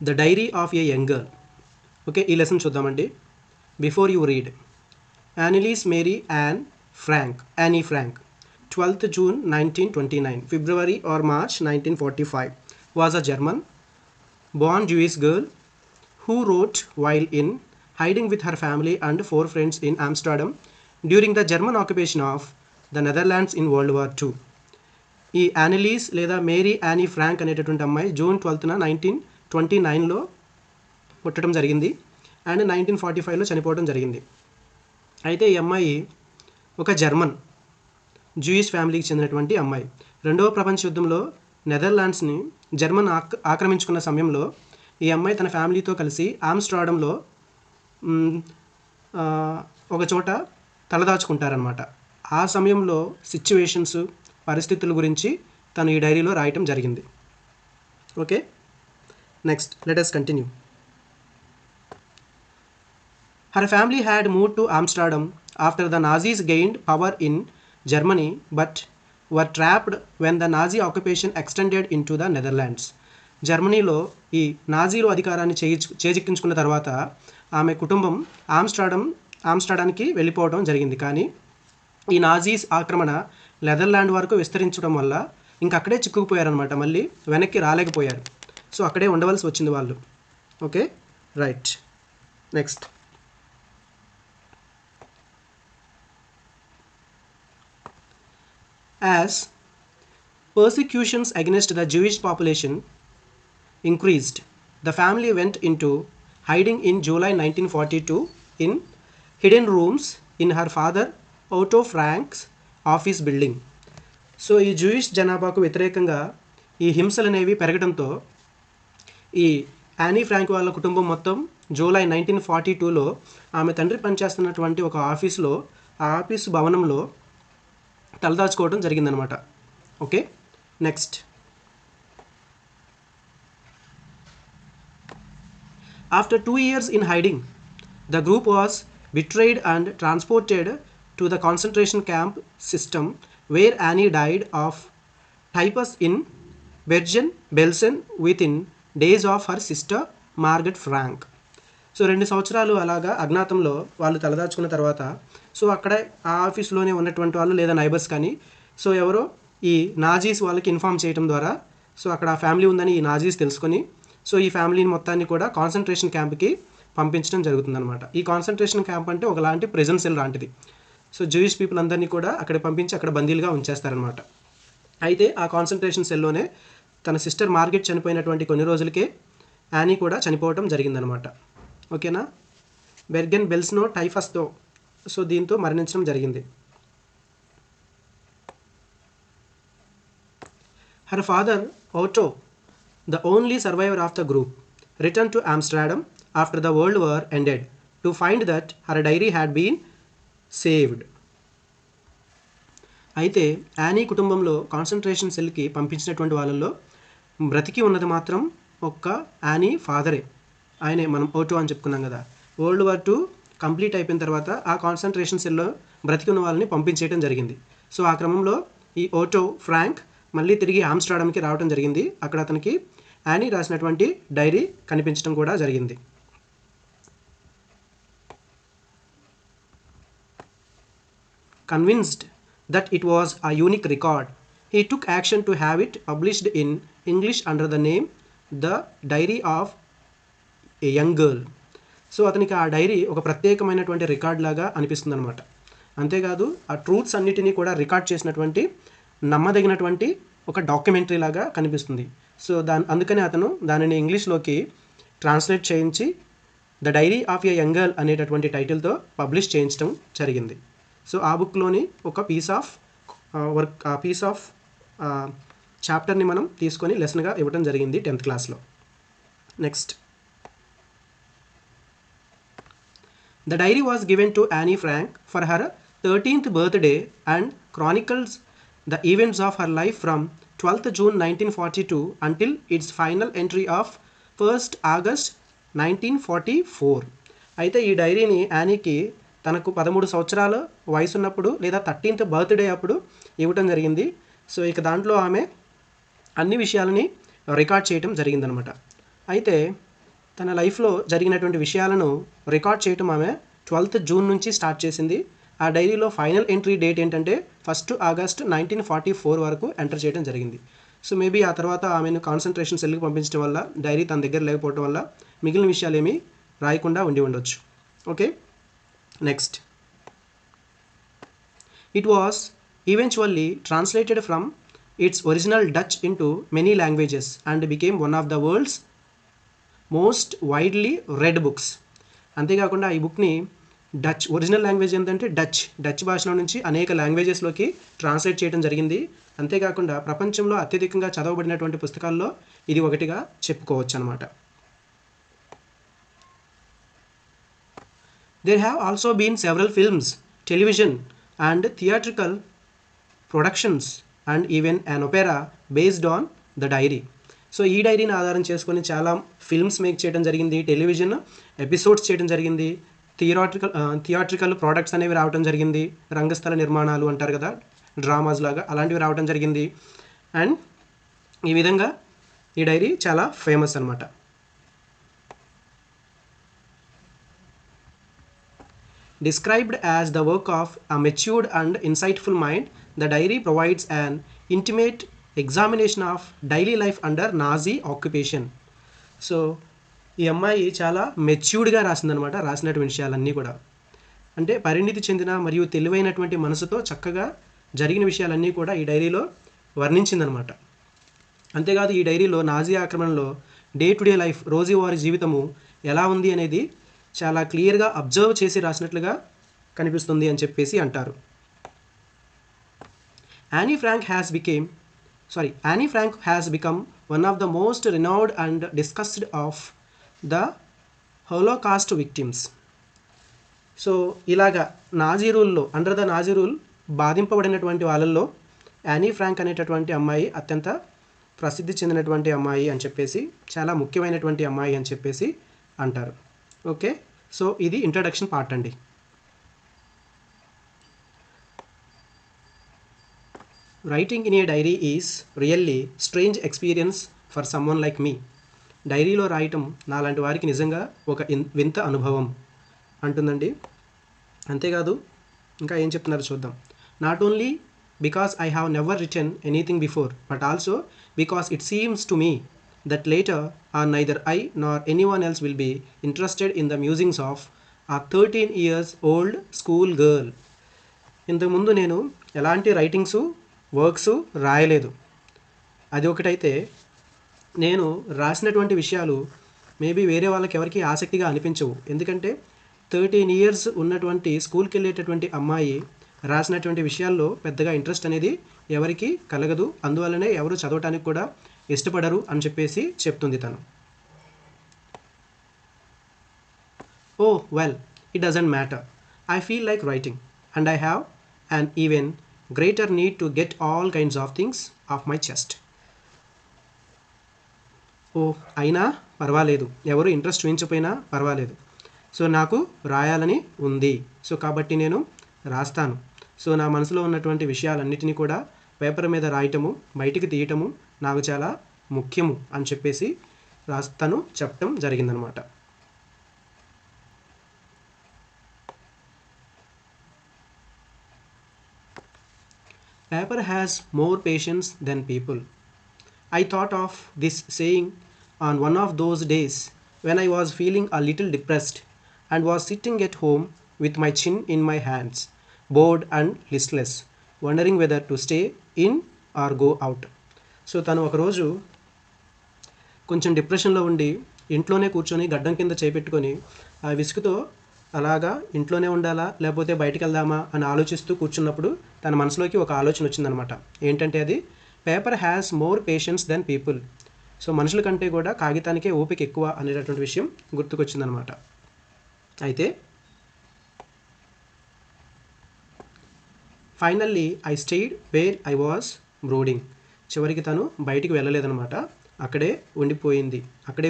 The diary of A young girl. Okay, ఈ lesson చూద్దామండి. Before you read, Anneliese Mary Anne Frank, Annie Frank, 12th June 1929, February or March 1945, was a German born Jewish girl who wrote while in hiding with her family and 4 friends in Amsterdam during the German occupation of the Netherlands in World War II. ఈ యానిలీస్ లేదా Mary Annie Frank అనేటటువంటి అమ్మాయి June 12న 1929లో పుట్టడం జరిగింది and 1945లో చనిపోవడం జరిగింది. అయితే ఈ అమ్మాయి ఒక జర్మన్ జూయిష్ ఫ్యామిలీకి చెందినటువంటి అమ్మాయి. రెండవ ప్రపంచ యుద్ధంలో నెదర్లాండ్స్ని జర్మన్ ఆక్రమించుకున్న సమయంలో ఈ అమ్మాయి తన ఫ్యామిలీతో కలిసి ఆమ్స్టర్డామ్లో ఒక చోట తలదాచుకుంటారనమాట. ఆ సమయంలో సిచ్యువేషన్స్, పరిస్థితుల గురించి తను ఈ డైరీలో రాయటం జరిగింది. Okay, next let us continue. Her family had moved to Amsterdam after the Nazis gained power in Germany but were trapped when the Nazi occupation extended into the Netherlands. జర్మనీలో ఈ నాజీలు అధికారాన్ని చేజిక్కించుకున్న తర్వాత ఆమె కుటుంబం ఆమ్స్టర్డామ్కి వెళ్ళిపోవడం జరిగింది. కానీ ఈ నాజీస్ ఆక్రమణ నెదర్లాండ్ వరకు విస్తరించడం వల్ల ఇంకక్కడే చిక్కుకుపోయారనమాట. మళ్ళీ వెనక్కి రాలేకపోయారు. సో అక్కడే ఉండవలసి వచ్చింది వాళ్ళు. Okay, right. Next, as persecutions against the Jewish population increased, the family went into hiding in July 1942 in hidden rooms in her father Otto Frank's office building. So ఈ జూయిష్ జనాభాకు వ్యతిరేకంగా ఈ హింసలు అనేవి పెరగడంతో ఈ యానీ ఫ్రాంక్ వాళ్ళ కుటుంబం మొత్తం జూలై 1942లో ఆమె తండ్రి పనిచేస్తున్నటువంటి ఒక ఆఫీస్లో, ఆ ఆఫీసు భవనంలో తలదాచుకోవడం జరిగిందనమాట. Okay, next, after 2 years in hiding, the group was betrayed and transported to the concentration camp system where Annie died of typhus in Bergen-Belsen within days of her sister Margaret Frank. So 2 సంవత్సరాలు అలాగా అజ్ఞాతంలో వాళ్ళు తలదాచుకున్న తర్వాత so అక్కడ ఆ ఆఫీస్లోనే ఉన్నటువంటి వాళ్ళు లేదా నైబర్స్ కానీ సో ఎవరో ఈ నాజీస్ వాళ్ళకి ఇన్ఫామ్ చేయడం ద్వారా సో అక్కడ ఆ ఫ్యామిలీ ఉందని ఈ నాజీస్ తెలుసుకొని సో ఈ ఫ్యామిలీని మొత్తాన్ని కూడా కాన్సన్ట్రేషన్ క్యాంప్కి పంపించడం జరుగుతుందన్నమాట. ఈ కాన్సన్ట్రేషన్ క్యాంప్ అంటే ఒకలాంటి ప్రిజన్ సెల్ లాంటిది. సో జూయిష్ పీపుల్ అందరినీ కూడా అక్కడ పంపించి అక్కడ బందీలుగా ఉంచేస్తారనమాట. అయితే ఆ కాన్సన్ట్రేషన్ సెల్లోనే తన సిస్టర్ మార్గెట్ చనిపోయినటువంటి కొన్ని రోజులకే యానీ కూడా చనిపోవడం జరిగిందనమాట. ఓకేనా, బెర్గెన్ బెల్స్నో టైఫస్తో సో దీంతో మరణించడం జరిగింది. Her father Otto, the only survivor of the group, return to Amsterdam after the world war ended to find that her diary had been saved. అయితే యానీ కుటుంబంలో కాన్సన్ట్రేషన్ సెల్కి పంపించినటువంటి వాళ్ళల్లో బ్రతికి ఉన్నది మాత్రం ఒక్క యానీ ఫాదరే. ఆయనే మనం ఓటో అని చెప్పుకున్నాం కదా. వరల్డ్ వార్ II కంప్లీట్ అయిపోయిన తర్వాత ఆ కాన్సన్ట్రేషన్ సెల్లో బ్రతికి ఉన్న వాళ్ళని పంపించేయడం జరిగింది. సో ఆ క్రమంలో ఈ ఓటో ఫ్రాంక్ మళ్ళీ తిరిగి ఆమ్స్టర్డామ్కి రావడం జరిగింది. అక్కడ అతనికి యానీ రాసినటువంటి డైరీ కనిపించడం కూడా జరిగింది. Convinced that it was a unique record, he took action to have it published in English under the name The Diary of a Young Girl. So అతనికి ఆ డైరీ ఒక ప్రత్యేకమైనటువంటి రికార్డ్ లాగా అనిపిస్తుంది అనమాట. అంతేకాదు ఆ ట్రూత్స్ అన్నిటినీ కూడా రికార్డ్ చేసినటువంటి నమ్మదగినటువంటి ఒక డాక్యుమెంటరీ లాగా కనిపిస్తుంది. సో అందుకని అతను దానిని ఇంగ్లీష్లోకి ట్రాన్స్లేట్ చేయించి the diary of A young girl అనేటటువంటి టైటిల్తో పబ్లిష్ చేయించడం జరిగింది. సో ఆ బుక్లోని ఒక పీస్ ఆఫ్ చాప్టర్ని మనం తీసుకొని లెసన్గా ఇవ్వడం జరిగింది 10th క్లాస్లో. Next, the diary was given to Anne Frank for her 13th birthday and chronicles the events of her life from 12th June 1942 until its final entry of 1st August 1944. అయితే ఈ డైరీని యానీకి తనకు 13 సంవత్సరాల వయసు ఉన్నప్పుడు లేదా 13th birthday అప్పుడు ఇవ్వటం జరిగింది. సో ఇక దాంట్లో ఆమె అన్ని విషయాలని రికార్డ్ చేయటం జరిగిందనమాట. అయితే తన లైఫ్లో జరిగినటువంటి విషయాలను రికార్డ్ చేయటం ఆమె 12th జూన్ నుంచి స్టార్ట్ చేసింది. ఆ డైరీలో ఫైనల్ ఎంట్రీ డేట్ ఏంటంటే 1st ఆగస్ట్ 1944 వరకు ఎంటర్ చేయడం జరిగింది. సో మేబీ ఆ తర్వాత ఆమెను కాన్సన్ట్రేషన్ సెల్కి పంపించడం వల్ల డైరీ తన దగ్గర లేకపోవడం వల్ల మిగిలిన విషయాలు ఏమీ రాయకుండా ఉండి ఉండొచ్చు. Okay, next. It was eventually translated from its original Dutch into many languages and became one of the world's most widely red books. అంతేకాకుండా ఈ బుక్ని ఒరిజినల్ లాంగ్వేజ్ ఏంటంటే డచ్ భాషలో నుంచి అనేక లాంగ్వేజెస్లోకి ట్రాన్స్లేట్ చేయడం జరిగింది. అంతేకాకుండా ప్రపంచంలో అత్యధికంగా చదవబడినటువంటి పుస్తకాల్లో ఇది ఒకటిగా చెప్పుకోవచ్చు అనమాట. There have also been several films, television and theatrical productions and even an opera based on the diary. So ఈ డైరీని ఆధారం చేసుకొని చాలా ఫిల్మ్స్ మేక్ చేయడం జరిగింది, టెలివిజన్ ఎపిసోడ్స్ చేయడం జరిగింది, థియేట్రికల్ ప్రోడక్ట్స్ అనేవి రావడం జరిగింది, రంగస్థల నిర్మాణాలు అంటారు కదా, డ్రామాస్ లాగా అలాంటివి రావడం జరిగింది. అండ్ ఈ విధంగా ఈ డైరీ చాలా ఫేమస్ అనమాట. Described as the work of a matured and insightful mind, the diary provides an intimate examination of daily life under Nazi occupation. So ఈ అమ్మాయి చాలా మెచ్యూర్డ్గా రాసిందనమాట. రాసినటువంటి విషయాలన్నీ కూడా అంటే పరిణితి చెందిన మరియు తెలివైనటువంటి మనసుతో చక్కగా జరిగిన విషయాలన్నీ కూడా ఈ డైరీలో వర్ణించిందనమాట. అంతేకాదు ఈ డైరీలో నాజీ ఆక్రమణలో డే టు డే లైఫ్, రోజువారీ జీవితము ఎలా ఉంది అనేది చాలా క్లియర్గా అబ్జర్వ్ చేసి రాసినట్లుగా కనిపిస్తుంది అని చెప్పేసి అంటారు. Anne Frank has become one of the most renowned and discussed of the Holocaust victims. So ఇలాగా నాజీ రూల్లో, అండర్ ద నాజీ రూల్ బాధింపబడినటువంటి వాళ్ళల్లో యానీ ఫ్రాంక్ అనేటటువంటి అమ్మాయి అత్యంత ప్రసిద్ధి చెందినటువంటి అమ్మాయి అని చెప్పేసి, చాలా ముఖ్యమైనటువంటి అమ్మాయి అని చెప్పేసి అంటారు. ఓకే, సో ఇది ఇంట్రడక్షన్ పార్ట్ అండి. Writing in a diary is really strange experience for someone like me. డైరీలో రాయటం నాలాంటి వారికి నిజంగా ఒక వింత అనుభవం అంటుందండి. అంతేకాదు ఇంకా ఏం చెప్తున్నారో చూద్దాం. Not only because I have never written anything before, but also because it seems to me that later on neither I nor anyone else will be interested in the musings of a 13 years old school girl. ఇంతకుముందు నేను ఎలాంటి writings, works రాయలేదు. అది ఒకటైతే నేను రాసినటువంటి విషయాలు maybe వేరే వాళ్ళకి ఎవరికి ఆసక్తిగా అనిపించవు. ఎందుకంటే 13 years ఉన్నటువంటి స్కూల్కి వెళ్ళేటటువంటి అమ్మాయి రాసినటువంటి విషయాల్లో పెద్దగా ఇంట్రెస్ట్ అనేది ఎవరికి కలగదు. అందువల్లనే ఎవరు చదవటానికి కూడా ఇష్టపడరు అని చెప్పేసి చెప్తుంది తను. Oh well, it doesn't matter. I feel like writing and I have an even greater need to get all kinds of things off my chest. ఓ అయినా పర్వాలేదు, ఎవరు ఇంట్రెస్ట్ చూపించకపోయినా పర్వాలేదు, సో నాకు రాయాలని ఉంది, సో కాబట్టి నేను రాస్తాను. సో నా మనసులో ఉన్నటువంటి విషయాలన్నిటినీ కూడా పేపర్ మీద రాయటము, బయటికి తీయటము నాకు చాలా ముఖ్యము అని చెప్పేసి తను చెప్పటం జరిగిందనమాట. Paper has more patience than people. I thought of this saying on one of those days when I was feeling a little depressed and was sitting at home with my chin in my hands, bored and listless, wondering whether to stay in or go out. So తను ఒకరోజు కొంచెం డిప్రెషన్లో ఉండి ఇంట్లోనే కూర్చొని గడ్డం కింద చేపెట్టుకొని ఆ విసుగుతో అలాగా ఇంట్లోనే ఉండాలా లేకపోతే బయటికి వెళ్దామా అని ఆలోచిస్తూ కూర్చున్నప్పుడు తన మనసులోకి ఒక ఆలోచన వచ్చిందనమాట. ఏంటంటే అది paper has more patience than people. So మనుషుల కంటే కూడా కాగితానికే ఓపిక ఎక్కువ అనేటటువంటి విషయం గుర్తుకొచ్చిందనమాట. అయితే finally I stayed where I was brooding. చివరికి తను బయటికి వెళ్ళలేదనమాట, అక్కడే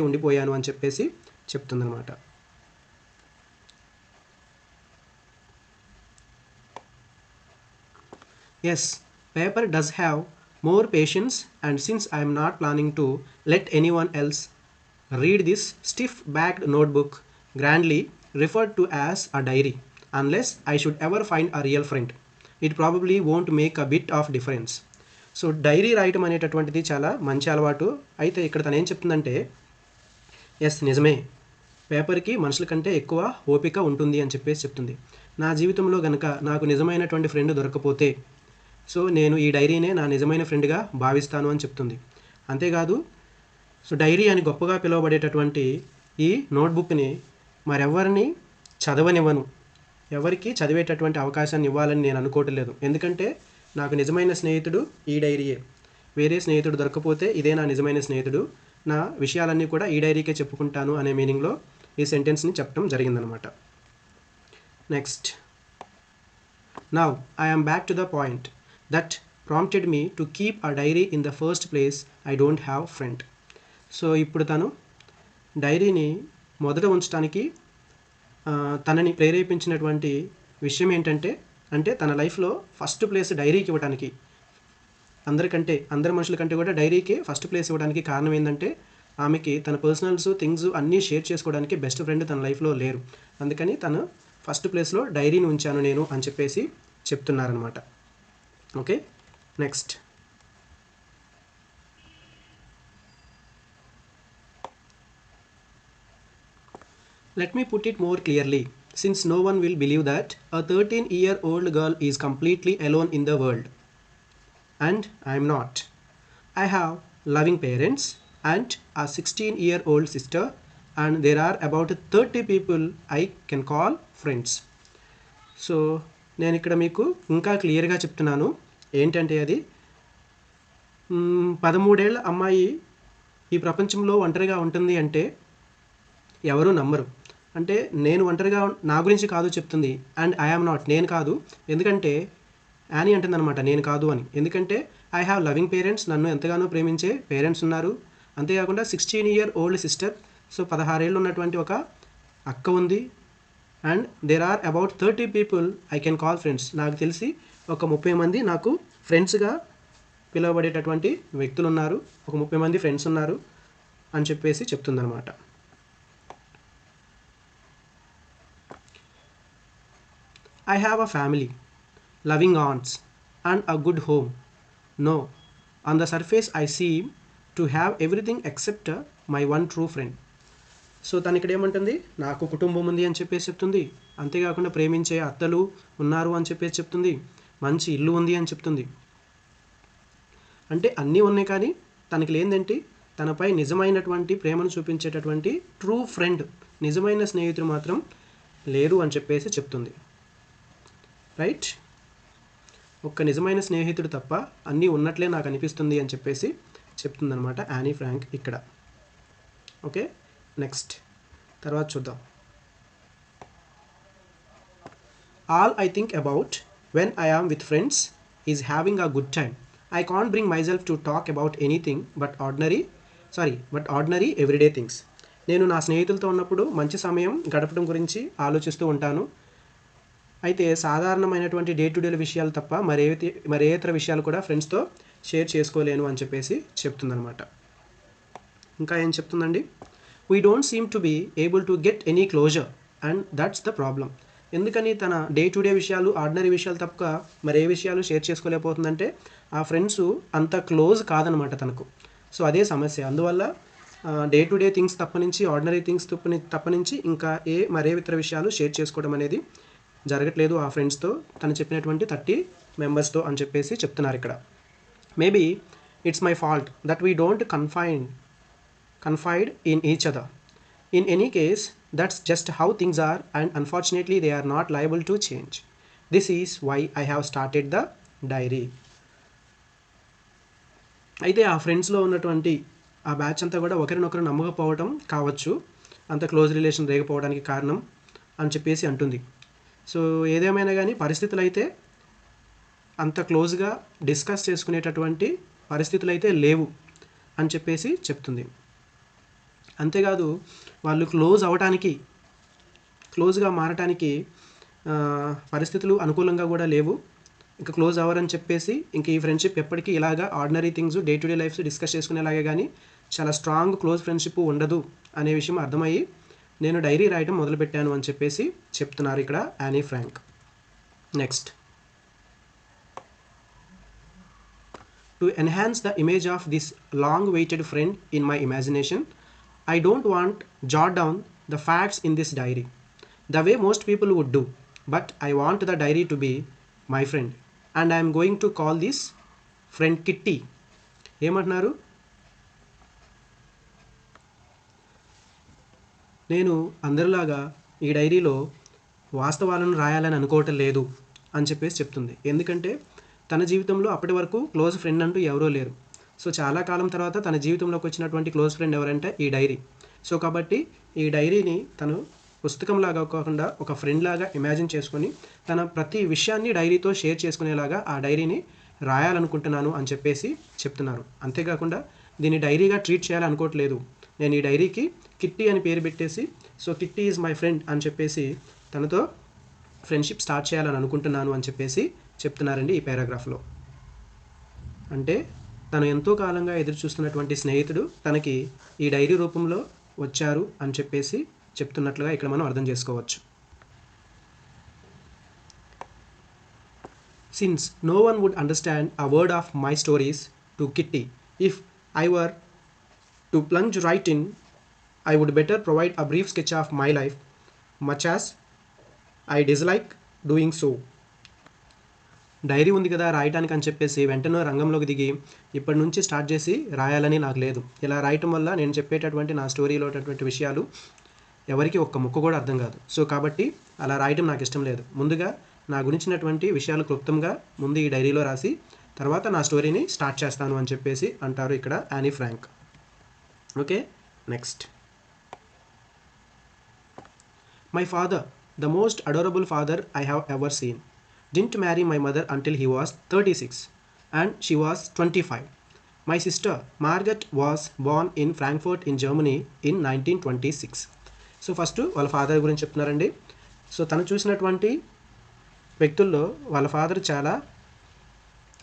ఉండిపోయాను అని చెప్పేసి చెప్తుందనమాట. Yes, paper does have more patience, and since I am not planning to let anyone else read this stiff-backed notebook, grandly referred to as a diary. Unless I should ever find a real friend, it probably won't make a bit of difference. So diary రాయటం అనేటటువంటిది చాలా మంచి అలవాటు. అయితే ఇక్కడ తను ఏం చెప్తుందంటే, ఎస్ నిజమే, పేపర్కి మనుషుల కంటే ఎక్కువ ఓపిక ఉంటుంది అని చెప్పేసి చెప్తుంది. నా జీవితంలో కనుక నాకు నిజమైనటువంటి ఫ్రెండ్ దొరకకపోతే సో నేను ఈ డైరీనే నా నిజమైన ఫ్రెండ్గా భావిస్తాను అని చెప్తుంది. అంతేకాదు, సో డైరీ అని గొప్పగా పిలువబడేటటువంటి ఈ నోట్బుక్ని మరెవరిని చదవనివ్వను, ఎవరికి చదివేటటువంటి అవకాశాన్ని ఇవ్వాలని నేను అనుకోవట్లేదు. ఎందుకంటే నాకు నిజమైన స్నేహితుడు ఈ డైరీయే. వేరే స్నేహితుడు దొరకపోతే ఇదే నా నిజమైన స్నేహితుడు, నా విషయాలన్నీ కూడా ఈ డైరీకే చెప్పుకుంటాను అనే మీనింగ్లో ఈ సెంటెన్స్ని చెప్పడం జరిగిందనమాట. Next, now I am back to the point that prompted me to keep a diary in the first place. I don't have friend. So ఇప్పుడు తను డైరీని మొదట ఉంచడానికి తనని ప్రేరేపించినటువంటి విషయం ఏంటంటే, అంటే తన లైఫ్లో ఫస్ట్ ప్లేస్ డైరీకి ఇవ్వడానికి, అందరి మనుషుల కంటే కూడా డైరీకి ఫస్ట్ ప్లేస్ ఇవ్వడానికి కారణం ఏంటంటే, ఆమెకి తన పర్సనల్స్ థింగ్స్ అన్నీ షేర్ చేసుకోవడానికి బెస్ట్ ఫ్రెండ్ తన లైఫ్లో లేరు. అందుకని తను ఫస్ట్ ప్లేస్లో డైరీని ఉంచాను నేను అని చెప్పేసి చెప్తున్నారనమాట. Okay, next, let me put it more clearly, since no one will believe that a 13-year-old girl is completely alone in the world. And I am not. I have loving parents and a 16-year-old sister, and there are about 30 people I can call friends. So నేను ఇక్కడ మీకు ఇంకా క్లియర్గా చెప్తున్నాను. ఏంటంటే అది 13 ఏళ్ల అమ్మాయి ఈ ప్రపంచంలో ఒంటరిగా ఉంటుంది అంటే ఎవరూ నమ్మరు. అంటే నేను ఒంటరిగా నా గురించి కాదు చెప్తుంది. అండ్ ఐ ఆమ్ నాట్, నేను కాదు. ఎందుకంటే యానీ అంటుందన్నమాట నేను కాదు అని. ఎందుకంటే ఐ హ్యావ్ లవింగ్ పేరెంట్స్, నన్ను ఎంతగానో ప్రేమించే పేరెంట్స్ ఉన్నారు. అంతేకాకుండా 16-year-old సిస్టర్, సో 16 ఏళ్ళు ఉన్నటువంటి ఒక అక్క ఉంది. And there are about 30 people I can call friends. నాకు తెలిసి ఒక 30 మంది నాకు ఫ్రెండ్స్గా పిలువబడేటటువంటి వ్యక్తులు ఉన్నారు, ఒక 30 మంది ఫ్రెండ్స్ ఉన్నారు అని చెప్పేసి చెప్తుందన్నమాట. I have a family, loving aunts, and a good home. No, on the surface I seem to have everything except my one true friend. So తను ఇక్కడ ఏమంటుంది, నాకు కుటుంబం ఉంది అని చెప్పేసి చెప్తుంది. అంతేకాకుండా ప్రేమించే అత్తలు ఉన్నారు అని చెప్పేసి చెప్తుంది. మంచి ఇల్లు ఉంది అని చెప్తుంది. అంటే అన్నీ ఉన్నాయి, కానీ తనకి లేనిదేంటి, తనపై నిజమైనటువంటి ప్రేమను చూపించేటటువంటి ట్రూ ఫ్రెండ్, నిజమైన స్నేహితుడు మాత్రం లేరు అని చెప్పేసి చెప్తుంది. రైట్, ఒక్క నిజమైన స్నేహితుడు తప్ప అన్నీ ఉన్నట్లే నాకు అనిపిస్తుంది అని చెప్పేసి చెప్తుందనమాట యానీ ఫ్రాంక్ ఇక్కడ. ఓకే, నెక్స్ట్, తర్వాత చూద్దాం. All I think about when I am with friends is having a good time. I can't bring myself to talk about anything but ordinary everyday things. నేను నా స్నేహితులతో ఉన్నప్పుడు మంచి సమయం గడపడం గురించి ఆలోచిస్తూ ఉంటాను. అయితే సాధారణమైనటువంటి డే టు డే విషయాలు తప్ప మరే ఇతర విషయాలు కూడా ఫ్రెండ్స్తో షేర్ చేసుకోలేను అని చెప్పేసి చెప్తుందనమాట. ఇంకా ఏం చెప్తుందండి, we don't seem to be able to get any closer and that's the problem. ఎందుకని తన డే టు డే విషయాలు, ఆర్డినరీ విషయాలు తప్ప మరే విషయాలు షేర్ చేసుకోలేకపోతుందంటే ఆ ఫ్రెండ్స్ అంత క్లోజ్ కాదనమాట తనకు. సో అదే సమస్య. అందువల్ల డే టు డే థింగ్స్ తప్పనించి, ఆర్డినరీ థింగ్స్ తప్పనించి ఇంకా మరే ఇతర విషయాలు షేర్ చేసుకోవడం అనేది జరగట్లేదు ఆ ఫ్రెండ్స్తో, తను చెప్పినటువంటి 30 మెంబర్స్తో అని చెప్పేసి చెప్తున్నారు ఇక్కడ. Maybe it's my fault that we don't confide in each other. In any case, that's just how things are, and unfortunately they are not liable to change. This is why I have started the diary. అయితే ఆ ఫ్రెండ్స్లో ఉన్నటువంటి ఆ batch అంతా కూడా ఒకరినొకరు నమ్మకపోవడం కావచ్చు అంత క్లోజ్ రిలేషన్ లేకపోవడానికి కారణం అని చెప్పేసి అంటుంది. సో ఏదేమైనా కానీ పరిస్థితులు అయితే అంత క్లోజ్గా డిస్కస్ చేసుకునేటటువంటి పరిస్థితులు అయితే లేవు అని చెప్పేసి చెప్తుంది. అంతేకాదు, వాళ్ళు క్లోజ్గా మారటానికి పరిస్థితులు అనుకూలంగా కూడా లేవు. ఇంకా క్లోజ్ అవ్వరని చెప్పేసి ఇంక ఈ ఫ్రెండ్షిప్ ఎప్పటికీ ఇలాగా ordinary things, day to day lifes discuss చేసుకునేలాగే కానీ చాలా స్ట్రాంగ్ క్లోజ్ ఫ్రెండ్షిప్ ఉండదు అనే విషయం అర్థమయ్యి నేను డైరీ రాయటం మొదలుపెట్టాను అని చెప్పేసి చెప్తున్నారు ఇక్కడ Anne Frank. Next, to enhance the image of this long awaited friend in my imagination, I don't want jot down the facts in this diary the way most people would do, but I want the diary to be my friend and I am going to call this friend Kitty. ఏమంటున్నారు? నేను అందరిలాగా ఈ డైరీలో వాస్తవాలను రాయాలని అనుకోవటం లేదు అని చెప్పేసి చెప్తుంది. ఎందుకంటే తన జీవితంలో అప్పటి వరకు క్లోజ్ ఫ్రెండ్ అంటూ ఎవరూ లేరు. సో చాలా కాలం తర్వాత తన జీవితంలోకి వచ్చినటువంటి క్లోజ్ ఫ్రెండ్ ఎవరంటే ఈ డైరీ. సో కాబట్టి ఈ డైరీని తను పుస్తకంలాగా కాకుండా ఒక ఫ్రెండ్ లాగా ఇమాజిన్ చేసుకొని తన ప్రతి విషయాన్ని డైరీతో షేర్ చేసుకునేలాగా ఆ డైరీని రాయాలనుకుంటున్నాను అని చెప్పేసి చెప్తున్నారు. అంతేకాకుండా దీన్ని డైరీగా ట్రీట్ చేయాలనుకోవట్లేదు. నేను ఈ డైరీకి కిట్టి అని పేరు పెట్టేసి, so kitty is my friend అని చెప్పేసి తనతో ఫ్రెండ్షిప్ స్టార్ట్ చేయాలని అనుకుంటున్నాను అని చెప్పేసి చెప్తున్నారండి ఈ పారాగ్రాఫ్లో. అంటే తను ఎంతో కాలంగా ఎదురు చూస్తున్నటువంటి స్నేహితుడు తనకి ఈ డైరీ రూపంలో వచ్చారు అని చెప్పేసి చెప్తున్నట్లుగా ఇక్కడ మనం అర్థం చేసుకోవచ్చు. Since no one would understand a word of my stories to Kitty, if I were to plunge right in, I would better provide a brief sketch of my life, much as I dislike doing so. Diary ఉంది కదా రాయటానికి అని చెప్పేసి వెంటనే రంగంలోకి దిగి ఇప్పటి నుంచి స్టార్ట్ చేసి రాయాలని నాకు లేదు. ఇలా రాయటం వల్ల నేను చెప్పేటటువంటి నా స్టోరీలో ఉన్నటువంటి విషయాలు ఎవరికి ఒక్క ముక్క కూడా అర్థం కాదు. సో కాబట్టి అలా రాయటం నాకు ఇష్టం లేదు. ముందుగా నా గురించినటువంటి విషయాలు క్లుప్తంగా ముందు ఈ డైరీలో రాసి తర్వాత నా స్టోరీని స్టార్ట్ చేస్తాను అని చెప్పేసి అంటారు ఇక్కడ Anne Frank. Okay, next. My father, the most adorable father I have ever seen, didn't marry my mother until he was 36 and she was 25. My sister Margaret was born in Frankfurt in Germany in 1926. So first వాళ్ళ father గురించి చెప్తున్నారండి. So తను చూసినటువంటి వ్యక్తుల్లో వాళ్ళ father చాలా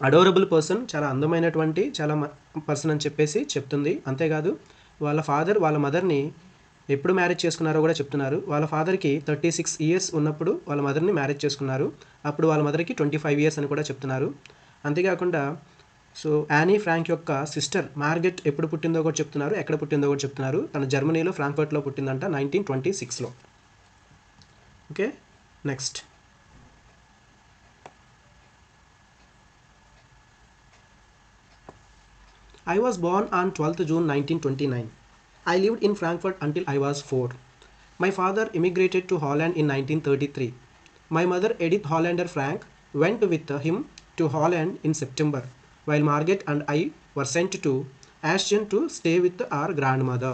adorable person, చాలా అందమైనటువంటి చాలా పర్సన్ అని చెప్పేసి చెప్తుంది. అంతేకాదు వాళ్ళ ఫాదర్ వాళ్ళ మదర్ని ఎప్పుడు మ్యారేజ్ చేసుకున్నారో కూడా చెప్తున్నారు. వాళ్ళ ఫాదర్కి 36 ఇయర్స్ ఉన్నప్పుడు వాళ్ళ మదర్ని మ్యారేజ్ చేసుకున్నారు. అప్పుడు వాళ్ళ మదర్కి 25 ఇయర్స్ అని కూడా చెప్తున్నారు. అంతేకాకుండా సో యానీ ఫ్రాంక్ యొక్క సిస్టర్ మార్గెట్ ఎప్పుడు పుట్టిందో కూడా చెప్తున్నారు, ఎక్కడ పుట్టిందో కూడా చెప్తున్నారు. తన జర్మనీలో ఫ్రాంక్ఫర్ట్లో పుట్టిందంట 1926లో. Okay, next. I was born on 12th June 1929. I lived in Frankfurt until I was 4. My father immigrated to Holland in 1933. My mother, Edith Hollander Frank, went with him to Holland in September, while Margaret and I were sent to Ashton to stay with our grandmother.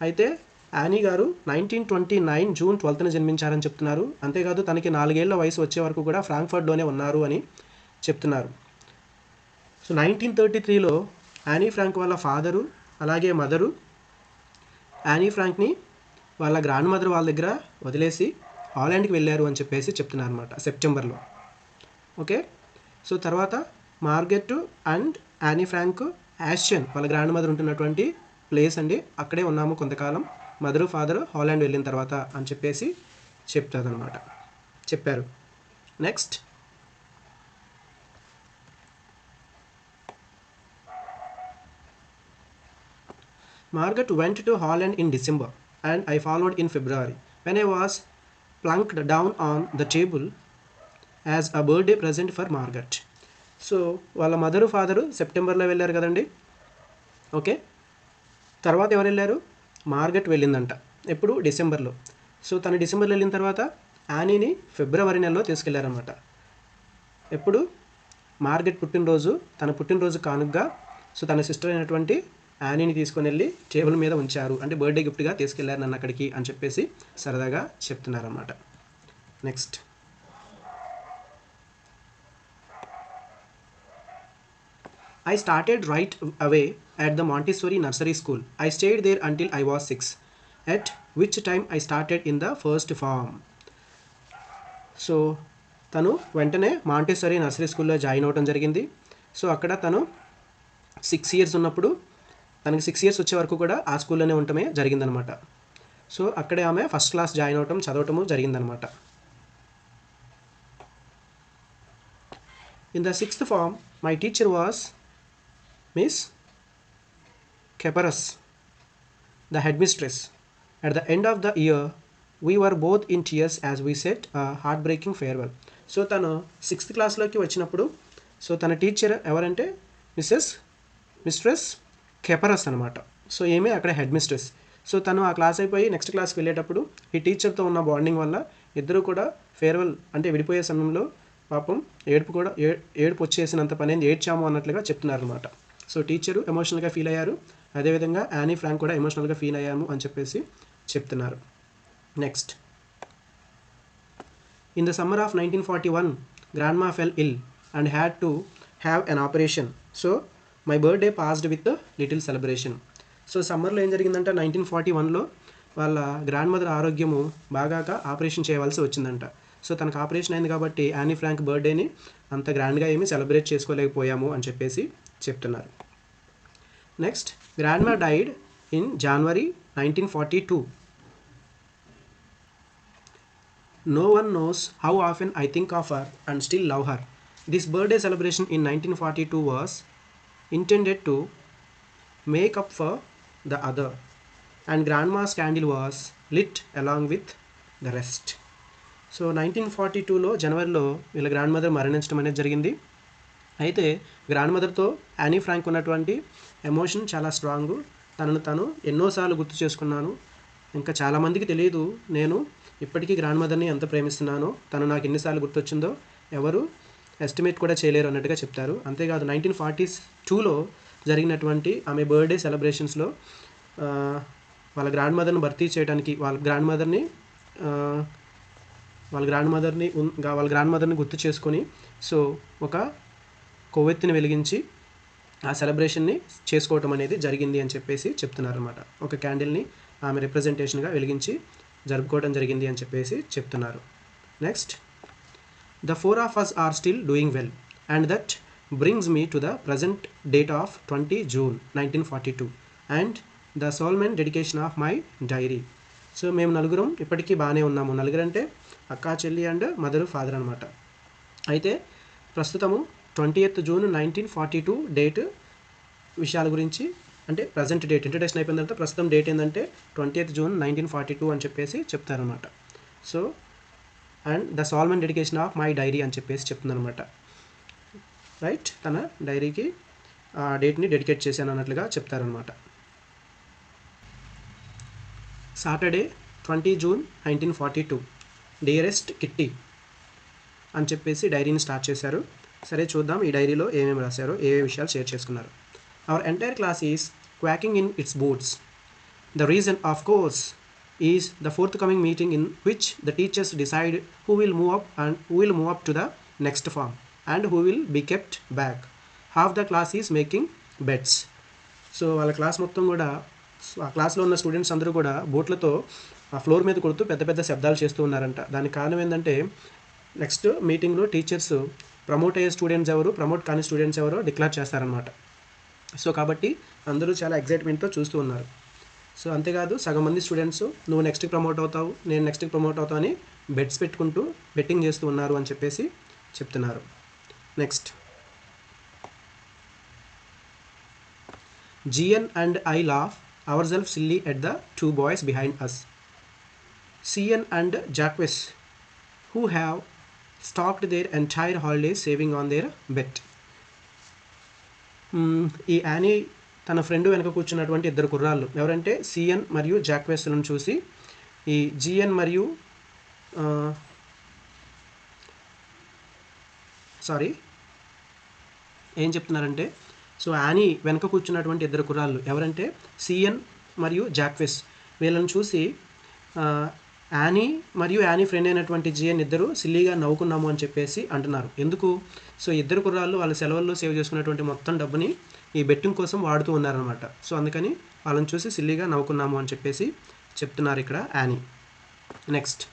అయితే Annie గారు 1929 June 12న జన్మించారని చెప్తున్నారు. అంతేకాదు తనకి 4 ఏళ్ల వయసు వచ్చే వరకు కూడా ఫ్రాంక్ఫర్ట్లోనే ఉన్నారు అని చెప్తున్నారు. సో 1933లో యానీ ఫ్రాంక్ వాళ్ళ ఫాదరు అలాగే మదరు యానీ ఫ్రాంక్ని వాళ్ళ గ్రాండ్ మదర్ వాళ్ళ దగ్గర వదిలేసి హాలాండ్కి వెళ్ళారు అని చెప్పేసి చెప్తున్నారు అనమాట సెప్టెంబర్లో. ఓకే, సో తర్వాత మార్గెట్ అండ్ యానీ ఫ్రాంక్ యాషన్ వాళ్ళ గ్రాండ్ మదర్ ఉంటున్నటువంటి ప్లేస్ అండి, అక్కడే ఉన్నాము కొంతకాలం, మదరు ఫాదరు హాలాండ్ వెళ్ళిన తర్వాత అని చెప్పేసి చెప్పారు. Next, Margaret went to Holland in December and I followed in February when I was plunked down on the table as a birthday present for Margaret. So వాళ్ళ మదరు ఫాదరు సెప్టెంబర్లో వెళ్ళారు కదండి. Okay, తర్వాత ఎవరు వెళ్ళారు? మార్గెట్ వెళ్ళిందంట. ఎప్పుడు? డిసెంబర్లో. సో తను డిసెంబర్లో వెళ్ళిన తర్వాత యానీని ఫిబ్రవరి నెలలో తీసుకెళ్లారనమాట. ఎప్పుడు? మార్గెట్ పుట్టినరోజు, తన పుట్టినరోజు కానుకగా సో తన సిస్టర్ అయినటువంటి యానీని తీసుకొని వెళ్ళి టేబుల్ మీద ఉంచారు, అంటే బర్త్డే గిఫ్ట్గా తీసుకెళ్లారు నన్ను అక్కడికి అని చెప్పేసి సరదాగా చెప్తున్నారన్నమాట. Next, I started right away at the Montessori nursery school. I stayed there until I was 6, at which time I started in the first form. So తను వెంటనే మాంటెసరీ నర్సరీ స్కూల్లో జాయిన్ అవ్వడం జరిగింది. సో అక్కడ తను 6 ఇయర్స్ ఉన్నప్పుడు తనకి 6 years వచ్చే వరకు కూడా ఆ స్కూల్లోనే ఉండటమే జరిగిందనమాట. సో అక్కడే ఆమె ఫస్ట్ క్లాస్ జాయిన్ అవటం చదవటము జరిగిందనమాట. In the 6th form my teacher was Miss Kuperus, the headmistress. At the end of the year, we were both in tears as we said a heartbreaking farewell. So తను 6th క్లాస్లోకి వచ్చినప్పుడు so తన teacher ఎవరంటే mistress కెపరస్ అనమాట. So ఏమే అక్కడ head mistress. So తను ఆ class అయిపోయి నెక్స్ట్ క్లాస్కి వెళ్ళేటప్పుడు ఈ టీచర్తో ఉన్న బాండింగ్ వల్ల ఇద్దరు కూడా ఫేర్వెల్ అంటే విడిపోయే సమయంలో పాపం ఏడుపు వచ్చేసినంత పని ఏడ్చాము అన్నట్లుగా చెప్తున్నారు అనమాట. సో టీచరు ఎమోషనల్గా ఫీల్ అయ్యారు, అదేవిధంగా యానీ ఫ్రాంక్ కూడా ఎమోషనల్గా ఫీల్ అయ్యాము అని చెప్పేసి చెప్తున్నారు. Next, in the summer of 1941 grandma fell ill and had to have an operation. So my birthday passed with little celebration. So సమ్మర్లో ఏం జరిగిందంటే 1941లో వాళ్ళ గ్రాండ్ మదర్ ఆరోగ్యము బాగాక ఆపరేషన్ చేయవలసి వచ్చిందంట. సో తనకు ఆపరేషన్ అయింది కాబట్టి యానీ ఫ్రాంక్ బర్త్డేని అంత గ్రాండ్గా ఏమీ సెలబ్రేట్ చేసుకోలేకపోయాము అని చెప్పేసి చెప్తున్నారు. Next, grandma died in January 1942. No one knows how often I think of her and still love her. This birthday celebration in 1942 was intended to make up for the other, and grandma's candle was lit along with the rest. So 1942లో జనవరిలో వీళ్ళ grandmother మరణించడం అనేది జరిగింది. అయితే గ్రాండ్ మదర్తో Anne Frank ఉన్నటువంటి ఎమోషన్ చాలా స్ట్రాంగ్. తనను తను ఎన్నోసార్లు గుర్తు చేసుకున్నాను, ఇంకా చాలామందికి తెలియదు నేను ఇప్పటికీ గ్రాండ్ మదర్ని ఎంత ప్రేమిస్తున్నానో, తను నాకు ఎన్నిసార్లు గుర్తొచ్చిందో ఎవరు ఎస్టిమేట్ కూడా చేయలేరు అన్నట్టుగా చెప్తారు. అంతేకాదు 1942లో జరిగినటువంటి ఆమె బర్త్డే సెలబ్రేషన్స్లో వాళ్ళ గ్రాండ్ మదర్ని భర్తీ చేయడానికి వాళ్ళ గ్రాండ్ మదర్ని గుర్తు చేసుకొని సో ఒక కొవ్వెత్తిని వెలిగించి ఆ సెలబ్రేషన్ని చేసుకోవటం అనేది జరిగింది అని చెప్పేసి చెప్తున్నారు అనమాట. ఒక క్యాండిల్ని ఆమె రిప్రజెంటేషన్గా వెలిగించి జరుపుకోవడం జరిగింది అని చెప్పేసి చెప్తున్నారు. Next, the 4 of us are still doing well and that brings me to the present date of 20 June 1942 and the solemn dedication of my diary. So మేము నలుగురం ఇప్పటికీ బాగానే ఉన్నాము. నలుగురు అంటే అక్క, చెల్లి అండ్ మదరు, ఫాదర్ అనమాట. అయితే ప్రస్తుతము 20th June 1942 డేట్ విషయాల గురించి అంటే ప్రజెంట్ డేట్ ఇంట్రడక్షన్ అయిపోయిన తర్వాత ప్రస్తుతం డేట్ ఏంటంటే 20th June 1942 అని చెప్పేసి చెప్తారనమాట. So and the solemn dedication of my diary అని చెప్పేసి చెప్తుందనమాట. రైట్, తన డైరీకి ఆ డేట్ని డెడికేట్ చేశాను అన్నట్లుగా చెప్తారనమాట. సాటర్డే 20 June 1942 డియరెస్ట్ కిట్టి అని చెప్పేసి డైరీని స్టార్ట్ చేశారు. సరే చూద్దాం ఈ డైరీలో ఏమేమి రాశారో, ఏ విషయాలు షేర్ చేసుకున్నారు. Our entire class is quaking in its boots. The reason of course is the forthcoming meeting in which the teachers decide who will move up to the next form and who will be kept back. Half the class is making bets. So వాళ్ళ class మొత్తం కూడా ఆ క్లాస్లో ఉన్న students అందరూ కూడా బోట్లతో ఆ floor మీద కొడుతూ పెద్ద పెద్ద శబ్దాలు చేస్తూ ఉన్నారంట. దానికి కారణం ఏంటంటే నెక్స్ట్ మీటింగ్లో టీచర్స్ ప్రమోట్ అయ్యే స్టూడెంట్స్ ఎవరు, ప్రమోట్ కాని స్టూడెంట్స్ ఎవరో డిక్లేర్ చేస్తారనమాట. సో కాబట్టి అందరూ చాలా ఎగ్జైట్మెంట్తో చూస్తూ ఉన్నారు. సో అంతేకాదు సగం మంది స్టూడెంట్స్ నువ్వు నెక్స్ట్కి ప్రమోట్ అవుతావు, నేను నెక్స్ట్కి ప్రమోట్ అవుతావు అని బెట్స్ పెట్టుకుంటూ బెట్టింగ్ చేస్తూ ఉన్నారు అని చెప్పేసి చెప్తున్నారు. Next, GN and I laugh ourselves silly at the 2 boys behind us. CN and Jacques who have stocked their entire holidays saving on their bet. ఈ యానీ తన ఫ్రెండ్ వెనక కూర్చున్నటువంటి ఇద్దరు కుర్రాళ్ళు ఎవరంటే సిఎన్ మరియు జాక్వెస్లను చూసి ఈ జిఎన్ మరియు ఏం చెప్తున్నారంటే సో యానీ వెనక కూర్చున్నటువంటి ఇద్దరు కుర్రాళ్ళు ఎవరంటే సిఎన్ మరియు జాక్వెస్, వీళ్ళని చూసి యానీ మరియు యానీ ఫ్రెండ్ అయినటువంటి జిఎన్ ఇద్దరు సిల్లీగా నవ్వుకున్నాము అని చెప్పేసి అంటున్నారు. ఎందుకు? సో ఇద్దరు కుర్రాళ్ళు వాళ్ళ సెలవుల్లో సేవ్ చేసుకున్నటువంటి మొత్తం డబ్బుని ఈ బెట్టింగ్ కోసం వాడుతూ ఉన్నారనమాట. సో అందుకని వాళ్ళని చూసి సిల్లీగా నవ్వుకున్నాము అని చెప్పేసి చెప్తున్నారు ఇక్కడ Anne. Next,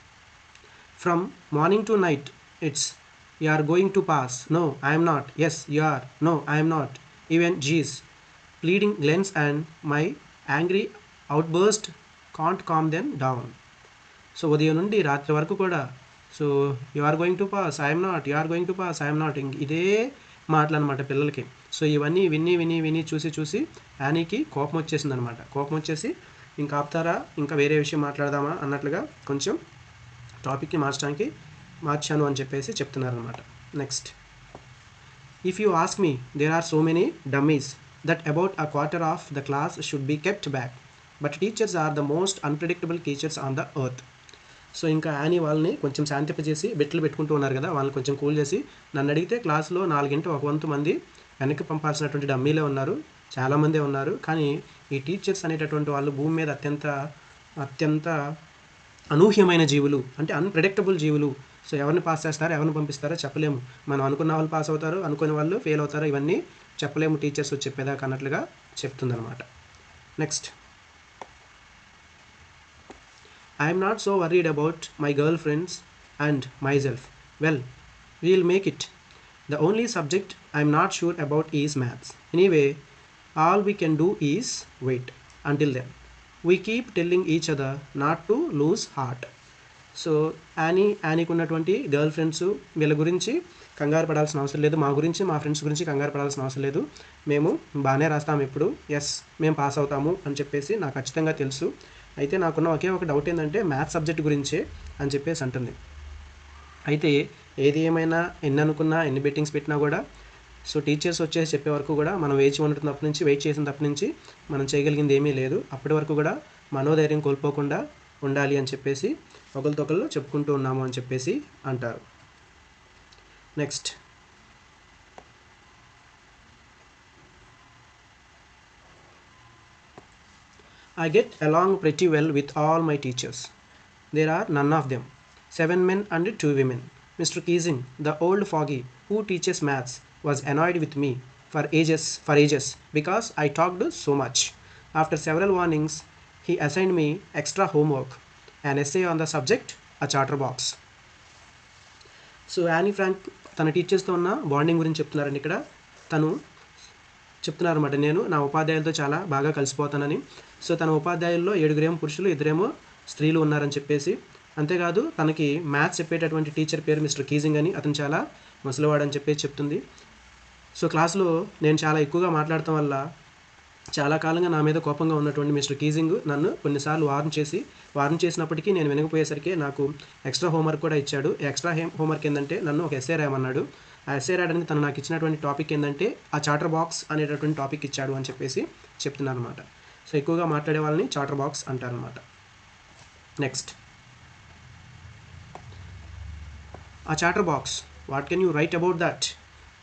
from morning to night it's you are going to pass, no I'm not, yes you are, no I'm not, even G's, pleading Glenn's and my angry outburst can't calm them down. So ఉదయం నుండి రాత్రి వరకు కూడా so you are going to pass, I'm not, you are going to pass, I'm not, ఇదే మాటలు అనమాట పిల్లలకి. So ఇవన్నీ విని విని విని చూసి చూసి యానీకి కోపం వచ్చేసింది అనమాట. కోపం వచ్చేసి ఇంకా ఆపుతారా, ఇంకా వేరే విషయం మాట్లాడదామా అన్నట్లుగా కొంచెం టాపిక్ని మార్చాను అని చెప్పేసి చెప్తున్నారనమాట. Next, if you ask me there are so many dummies that about a quarter of the class should be kept back, but teachers are the most unpredictable teachers on the earth. So ఇంకా Anne వాళ్ళని కొంచెం శాంతింపజేసి బెట్లు పెట్టుకుంటూ ఉన్నారు కదా, వాళ్ళని కొంచెం cool చేసి, నన్ను అడిగితే క్లాస్లో 4/1 మంది వెనక్కి పంపాల్సినటువంటి డమ్మీలే ఉన్నారు, చాలామందే ఉన్నారు, కానీ ఈ టీచర్స్ అనేటటువంటి వాళ్ళు భూమి మీద అత్యంత అనూహ్యమైన జీవులు, అంటే అన్ప్రెడిక్టబుల్ జీవులు. సో ఎవరిని పాస్ చేస్తారో ఎవరిని పంపిస్తారో చెప్పలేము. మనం అనుకున్న వాళ్ళు పాస్ అవుతారు, అనుకునే వాళ్ళు ఫెయిల్ అవుతారు, ఇవన్నీ చెప్పలేము టీచర్స్ చెప్పేదాకా అన్నట్లుగా చెప్తుందనమాట. Next, I am not so worried about my girlfriends and myself. Well, we'll make it. The only subject I am not sure about is maths. Anyway, all we can do is wait until then. We keep telling each other not to lose heart. So యానీకి ఉన్నటువంటి girl friends వీళ్ళ గురించి కంగారు పడాల్సిన అవసరం లేదు, మా గురించి మా ఫ్రెండ్స్ గురించి కంగారు పడాల్సిన అవసరం లేదు, మేము బాగానే రాస్తాము, ఇప్పుడు ఎస్ మేము పాస్ అవుతాము అని చెప్పేసి నాకు ఖచ్చితంగా తెలుసు. అయితే నాకున్న ఒకే ఒక డౌట్ ఏంటంటే మ్యాథ్స్ సబ్జెక్ట్ గురించే అని చెప్పేసి అంటుంది. అయితే ఏది ఏమైనా ఎన్ని అనుకున్నా ఎన్ని బెట్టింగ్స్ పెట్టినా కూడా సో టీచర్స్ వచ్చేసి చెప్పే వరకు కూడా మనం వెయిట్ చేసిన తప్పటి నుంచి మనం చేయగలిగింది ఏమీ లేదు. అప్పటి వరకు కూడా మనోధైర్యం కోల్పోకుండా ఉండాలి అని చెప్పేసి ఒకరితొకళ్ళు చెప్పుకుంటూ ఉన్నాము అని చెప్పేసి అంటారు. Next, I get along pretty well with all my teachers. There are none of them. 7 men and 2 women. Mr. Keesing, the old fogey who teaches maths, was annoyed with me for ages because I talked so much. After several warnings, he assigned me extra homework, an essay on the subject, a chatterbox. So Anne Frank తన టీచర్స్తో ఉన్న bonding గురించి చెప్తున్నారండి. ఇక్కడ తను చెప్తున్నారన్నమాట, నేను నా ఉపాధ్యాయులతో చాలా బాగా కలిసిపోతానని. సో తన ఉపాధ్యాయుల్లో 7 పురుషులు 2 స్త్రీలు ఉన్నారని చెప్పేసి, అంతేకాదు తనకి మ్యాథ్స్ చెప్పేటటువంటి టీచర్ పేరు మిస్టర్ కీజింగ్ అని, అతను చాలా ముసలివాడని చెప్పేసి చెప్తుంది. సో క్లాస్లో నేను చాలా ఎక్కువగా మాట్లాడటం వల్ల చాలా కాలంగా నా మీద కోపంగా ఉన్నటువంటి మిస్టర్ కీజింగ్ నన్ను కొన్నిసార్లు వార్న్ చేసినప్పటికీ నేను వినకపోయేసరికి నాకు ఎక్స్ట్రా హోంవర్క్ కూడా ఇచ్చాడు. ఎక్స్ట్రా హోంవర్క్ ఏంటంటే నన్ను ఒక ఎస్సే రాయమన్నాడు. ఆ ఎస్సే రాయడానికి తను నాకు ఇచ్చినటువంటి టాపిక్ ఏంటంటే ఆ చాటర్ బాక్స్ అనేటటువంటి టాపిక్ ఇచ్చాడు అని చెప్పేసి చెప్తున్నాను అనమాట. సో ఎక్కువగా మాట్లాడే వాళ్ళని చాటర్ బాక్స్ అంటారనమాట. Next, a chatterbox. What can you write about that?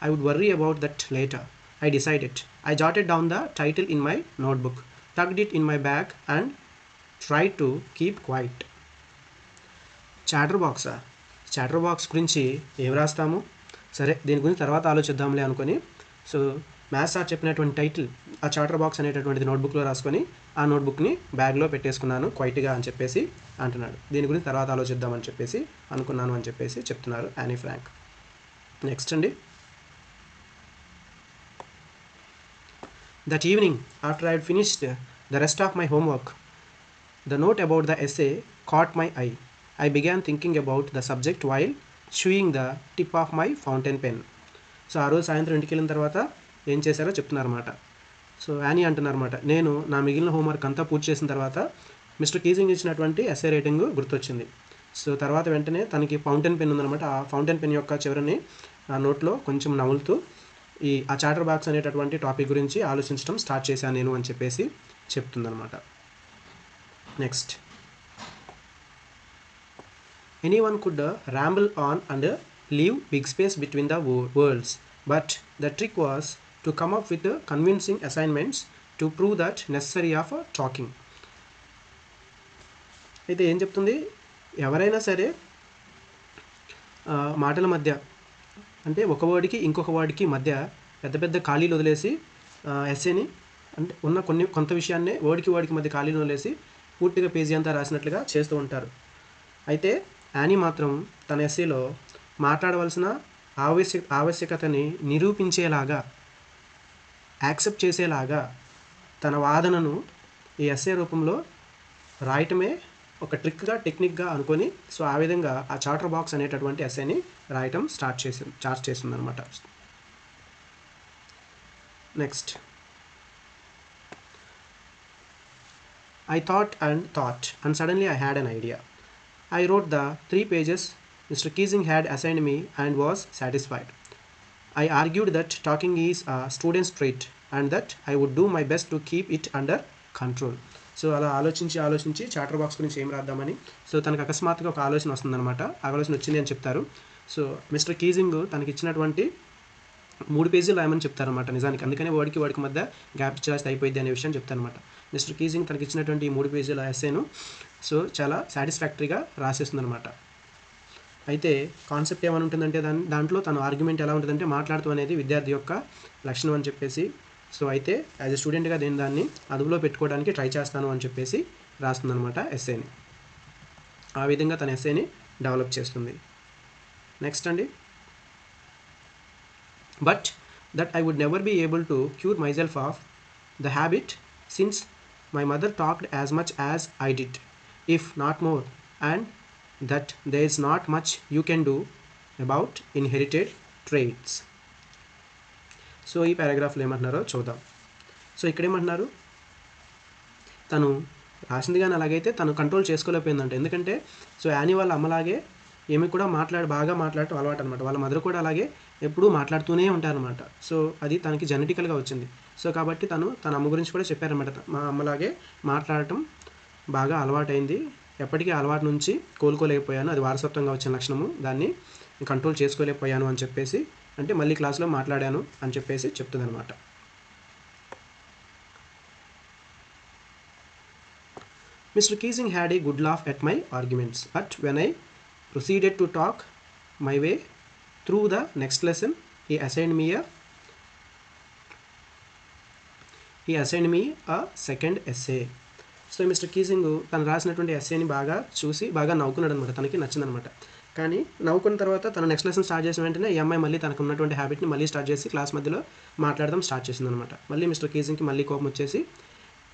I would worry about that later. I decided. I jotted down the title in my notebook, tucked it in my bag and tried to keep quiet. Chatter box గురించి ఏం రాస్తాము, సరే దీని గురించి తర్వాత ఆలోచిద్దాంలే అనుకొని, so maths sir చెప్పినటువంటి title ఆ చాటర్ బాక్స్ అనేటటువంటిది నోట్బుక్లో రాసుకొని ఆ నోట్బుక్ని బ్యాగ్లో పెట్టేసుకున్నాను క్వైట్గా అని చెప్పేసి అంటున్నాడు. దీని గురించి తర్వాత ఆలోచిద్దామని చెప్పేసి అనుకున్నాను అని చెప్పేసి చెప్తున్నారు యానీ ఫ్రాంక్. నెక్స్ట్ అండి, that evening after I had finished the rest of my homework, the note about the essay caught my eye. I began thinking about the subject while chewing the tip of my fountain pen. So ఆ రోజు సాయంత్రం ఇంటికి వెళ్ళిన తర్వాత ఏం చేశారో చెప్తున్నారన్నమాట. So Annie అంటున్నారన్నమాట, నేను నా మిగిలిన హోంవర్క్ అంతా పూర్తి చేసిన తర్వాత మిస్టర్ కీజింగ్ ఇచ్చినటువంటి ఎస్సే రైటింగ్ గుర్తొచ్చింది. సో తర్వాత వెంటనే తనకి ఫౌంటైన్ పెన్ ఉందన్నమాట. ఆ ఫౌంటైన్ పెన్ యొక్క చివరిని ఆ నోట్లో కొంచెం నవ్వులుతూ ఆ చాటర్ బాక్స్ అనేటటువంటి టాపిక్ గురించి ఆలోచించడం స్టార్ట్ చేశాను నేను అని చెప్పేసి చెప్తుందన్నమాట. Next, anyone could ramble on and leave big space between the worlds, but the trick was to come up with convincing assignments to prove that necessary of talking. అయితే ఏం చెప్తుంది, ఎవరైనా సరే మాటల మధ్య అంటే ఒక వర్డ్కి ఇంకొక వర్డ్కి మధ్య పెద్ద పెద్ద ఖాళీలు వదిలేసి ఎస్సేని అంటే ఉన్న కొంత విషయాన్నే వర్డ్కి మధ్య ఖాళీలు వదిలేసి పూర్తిగా పేజీ అంతా రాసినట్లుగా చేస్తూ ఉంటారు. అయితే యానీ మాత్రం తన ఎస్సేలో మాట్లాడవలసిన ఆవశ్యకతని నిరూపించేలాగా, యాక్సెప్ట్ చేసేలాగా తన వాదనను ఈ ఎస్ఏ రూపంలో రాయటమే ఒక టెక్నిక్గా అనుకొని సో ఆ విధంగా ఆ చాటర్ బాక్స్ అనేటటువంటి ఎస్ఏని రాయటం స్టార్ట్ చేసింది అనమాట. Next, I thought and suddenly I had an idea. I wrote the 3 pages Mr. Keesing had assigned me and was satisfied. I argued that talking is a student's trait and that I would do my best to keep it under control. So అలా ఆలోచించి chatter box గురించి ఏం రాద్దామని so తనకు అకస్మాత్తుగా ఒక ఆలోచన వస్తుందన్నమాట. ఆలోచన వచ్చింది అని చెప్తారు. సో మిస్టర్ కీజింగ్ తనకి ఇచ్చినటువంటి 3 పేజీలు రాయమని చెప్తారనమాట నిజానికి. అందుకనే వాడికి మధ్య గ్యాప్ ఇచ్చి రాస్తే అయిపోయింది అనే విషయం చెప్తారనమాట. మిస్టర్ కీజింగ్ తనకి ఇచ్చినటువంటి ఈ 3 పేజీల ఎస్సేను సో చాలా సాటిస్ఫాక్టరీగా రాసేస్తుందనమాట. అయితే కాన్సెప్ట్ ఏమని ఉంటుందంటే దాంట్లో తన ఆర్గ్యుమెంట్ ఎలా ఉంటుందంటే మాట్లాడుతూ అనేది విద్యార్థి యొక్క లక్షణం అని చెప్పేసి సో అయితే యాజ్ ఎ స్టూడెంట్గా నేను దాన్ని అదుపులో పెట్టుకోవడానికి ట్రై చేస్తాను అని చెప్పేసి రాస్తుందనమాట ఎస్సేని. ఆ విధంగా తన ఎస్సేని డెవలప్ చేస్తుంది. నెక్స్ట్ అండి, but that I would never be able to cure myself of the habit since my mother talked as much as I did, if not more, and that there is not much you can do about inherited traits. So ఈ పారాగ్రాఫ్లో ఏమంటున్నారో చూద్దాం. So ఇక్కడ ఏమంటున్నారు, తను రాసింది కానీ అలాగైతే తను control చేసుకోలేకపోయిందంట. ఎందుకంటే సో యానీ వాళ్ళ అమ్మలాగే ఏమి కూడా బాగా మాట్లాడటం అలవాటు అనమాట. వాళ్ళ మదర్ కూడా అలాగే ఎప్పుడూ మాట్లాడుతూనే ఉంటారనమాట. సో అది తనకి జెనెటికల్గా వచ్చింది. సో కాబట్టి తన అమ్మ గురించి కూడా చెప్పారనమాట, మా అమ్మలాగే మాట్లాడటం బాగా అలవాటైంది, ఎప్పటికీ అలవాటు నుంచి కోలుకోలేకపోయాను, అది వారసత్వంగా వచ్చిన లక్షణము, దాన్ని కంట్రోల్ చేసుకోలేకపోయాను అని చెప్పేసి అంటే మళ్ళీ క్లాస్లో మాట్లాడాను అని చెప్పేసి చెప్తుంది అనమాట. Mr. Keesing had a good laugh at my arguments, but when I proceeded to talk my way through the next lesson, he assigned me a second essay. So mister కీసింగ్ తను రాసినటువంటి ఎస్సేని బాగా చూసి బాగా నవ్వుకున్నాడు అనమాట. తనకి నచ్చిందనమాట. కానీ నవ్వుకున్న తర్వాత తను నెక్స్ట్ లెసన్ స్టార్ట్ చేసిన వెంటనే ఈ అమ్మాయి మళ్ళీ తనకు ఉన్నటువంటి హ్యాబిట్ని మళ్ళీ స్టార్ట్ చేసి క్లాస్ మధ్యలో మాట్లాడడం స్టార్ట్ చేసిందనమాట. మళ్ళీ మిస్టర్ కీసింగ్కి మళ్ళీ కోపం వచ్చేసి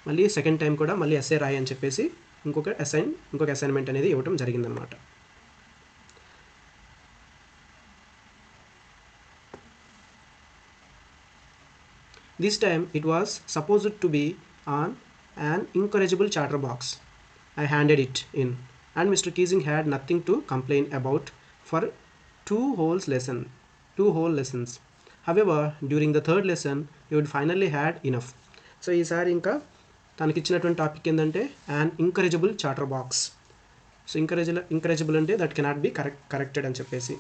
మళ్ళీ సెకండ్ టైం కూడా మళ్ళీ ఎస్ఏ రాయి అని చెప్పేసి ఇంకొక అసైన్మెంట్ అనేది ఇవ్వడం జరిగిందనమాట. This time it was supposed to be on an incorrigible chatter box. I handed it in and Mr. Keesing had nothing to complain about for two whole lessons. However, during the third lesson, he would finally had enough. So ఈసారి ఇంకా తనకి ఇచ్చినటువంటి topic ఏంటంటే an incorrigible chatter box. So incorrigible అంటే that cannot be corrected అని చెప్పేసి,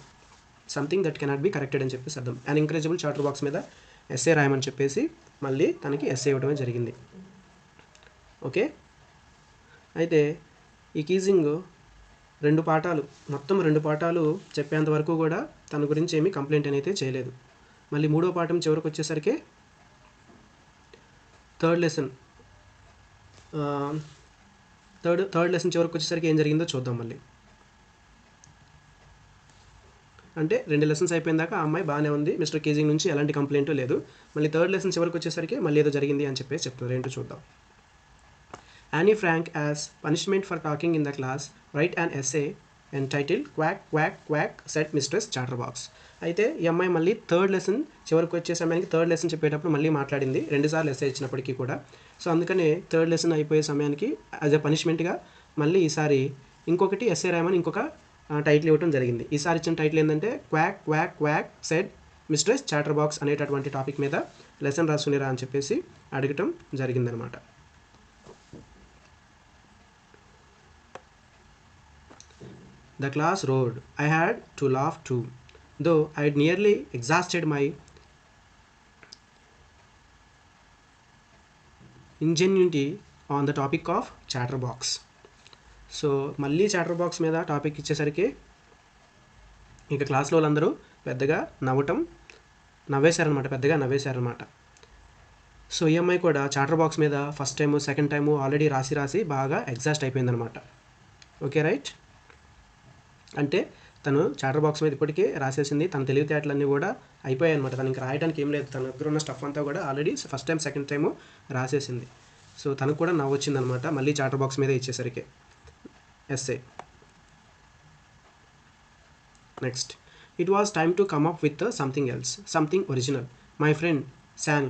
something that cannot be corrected అని చెప్పేసి అర్థం. an incorrigible chatter box మీద ఎస్ఏ రాయమని చెప్పేసి మళ్ళీ తనకి ఎస్ఏ ఇవ్వడమే జరిగింది. ఓకే, అయితే ఈ కీజింగ్ మొత్తం రెండు పాఠాలు చెప్పేంత వరకు కూడా తన గురించి ఏమీ కంప్లైంట్ అయితే చేయలేదు. మళ్ళీ మూడో పాఠం చివరికి వచ్చేసరికి థర్డ్ లెసన్ చివరికి వచ్చేసరికి ఏం జరిగిందో చూద్దాం. మళ్ళీ అంటే 2 లెసన్స్ అయిపోయిన దాకా ఆ అమ్మాయి బాగానే ఉంది, మిస్టర్ కీజింగ్ నుంచి ఎలాంటి కంప్లైంట్ లేదు. మళ్ళీ థర్డ్ లెసన్ చివరికి వచ్చేసరికి మళ్ళీ ఏదో జరిగింది అని చెప్పేసి చెప్తారు. ఏంటో చూద్దాం. Annie Frank, as punishment for talking in the class, write an essay entitled Quack Quack Quack said Mistress Chatterbox. అయితే ఈ అమ్మాయి మళ్ళీ థర్డ్ లెసన్ చివరికి వచ్చే సమయానికి థర్డ్ లెసన్ చెప్పేటప్పుడు మళ్ళీ మాట్లాడింది 2 సార్లు ఎస్ఏ ఇచ్చినప్పటికీ కూడా. సో అందుకనే థర్డ్ లెసన్ అయిపోయే సమయానికి యాజ్ ఎ పనిష్మెంట్గా మళ్ళీ ఈసారి ఇంకొకటి ఎస్ఏ రాయమని ఇంకొక టైటిల్ ఇవ్వడం జరిగింది. ఈసారి ఇచ్చిన టైటిల్ ఏంటంటే quack quack quack said mistress chatter box అనేటటువంటి టాపిక్ మీద లెసన్ రాసుకునేరా అని చెప్పేసి అడగటం జరిగిందనమాట. The class roared. I had to laugh too, though I had nearly exhausted my ingenuity on the topic of chatterbox. So మళ్ళీ chatterbox మీద topic ఇచ్చేసరికి ఇక క్లాస్లో వాళ్ళందరూ పెద్దగా నవ్వేశారనమాట. సో ఈ అమ్మాయి కూడా చాటర్ బాక్స్ మీద first time second time already రాసి బాగా ఎగ్జాస్ట్ అయిపోయిందనమాట. ఓకే రైట్, అంటే తను చాటర్ బాక్స్ మీద ఇప్పటికే రాసేసింది. తన తెలివితేటలన్నీ కూడా అయిపోయాయి అనమాట. తను ఇంకా రాయడానికి ఏం లేదు. తన దగ్గర ఉన్న స్టఫ్ అంతా కూడా already first time second time రాసేసింది. సో తనకు కూడా నవ్వు వచ్చిందనమాట మళ్ళీ చాటర్ బాక్స్ మీద ఇచ్చేసరికి. Essay. Next, it was time to come up with something else, something original. My friend Sanne,